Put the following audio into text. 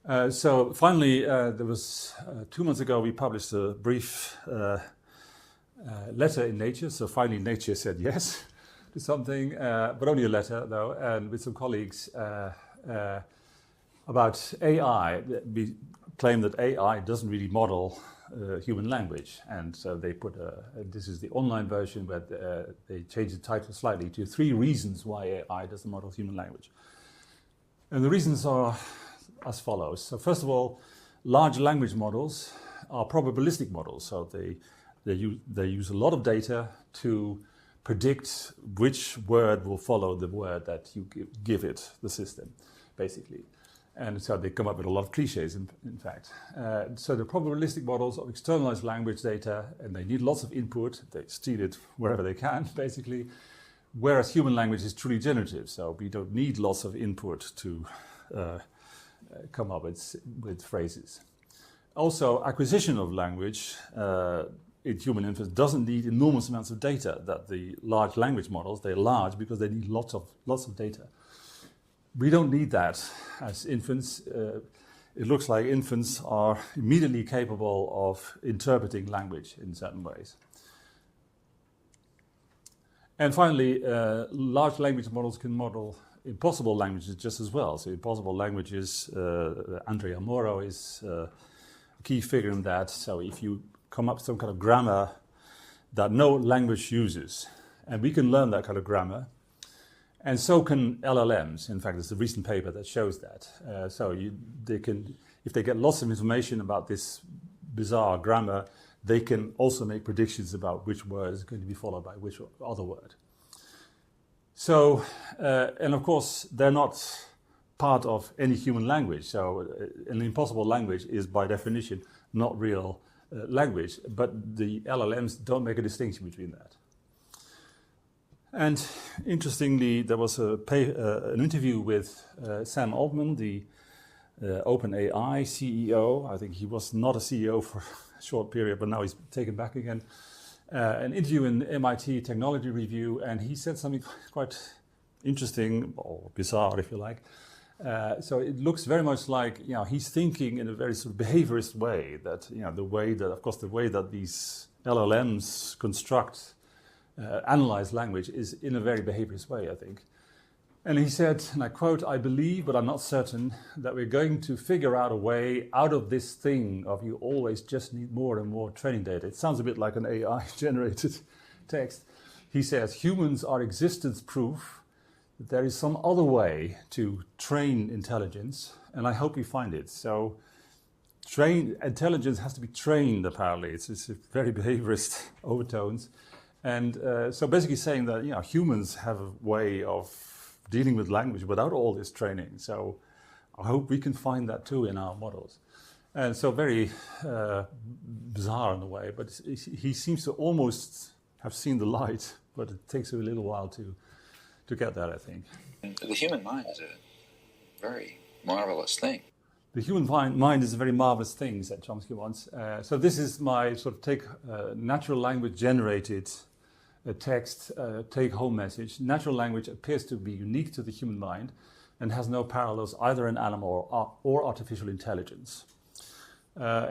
So finally, there was 2 months ago, we published a brief letter in Nature. So finally, Nature said yes to something, but only a letter though, and with some colleagues about AI. We claim that AI doesn't really model human language, and so they put this is the online version where they changed the title slightly to 3 reasons why AI doesn't model human language. And the reasons are as follows. So first of all, large language models are probabilistic models. So they use a lot of data to predict which word will follow the word that you give it, the system, basically. And so they come up with a lot of cliches, in fact. So the probabilistic models of externalized language data, and they need lots of input. They steal it wherever they can, basically. Whereas human language is truly generative, so we don't need lots of input to come up with phrases. Also, acquisition of language in human infants doesn't need enormous amounts of data. That the large language models, they're large because they need lots of data. We don't need that as infants. It looks like infants are immediately capable of interpreting language in certain ways. And finally, large language models can model impossible languages just as well. So impossible languages, Andrea Moro is a key figure in that. So if you come up with some kind of grammar that no language uses, and we can learn that kind of grammar, and so can LLMs. In fact, there's a recent paper that shows that. They can, if they get lots of information about this bizarre grammar, they can also make predictions about which word is going to be followed by which other word. So, and of course, they're not part of any human language. So an impossible language is by definition not real language, but the LLMs don't make a distinction between that. And interestingly, there was an interview with Sam Altman, the OpenAI CEO. I think he was not a CEO for a short period, but now he's taken back again. An interview in MIT Technology Review, and he said something quite interesting, or bizarre if you like. So it looks very much like, he's thinking in a very sort of behaviorist way, that, the way that these LLMs construct, analyze language is in a very behaviorist way, I think. And he said, and I quote, "I believe, but I'm not certain, that we're going to figure out a way out of this thing of you always just need more and more training data." It sounds a bit like an AI-generated text. He says, "Humans are existence proof that there is some other way to train intelligence, and I hope we find it." So intelligence has to be trained, apparently. It's a very behaviorist overtones. And so basically saying that, humans have a way of dealing with language without all this training. So I hope we can find that too in our models. And so very bizarre in a way, but he seems to almost have seen the light, but it takes a little while to get that, I think. The human mind is a very marvelous thing. The human mind is a very marvelous thing, said Chomsky once. So this is my sort of natural language generated text, take-home message. Natural language appears to be unique to the human mind and has no parallels either in animal or artificial intelligence.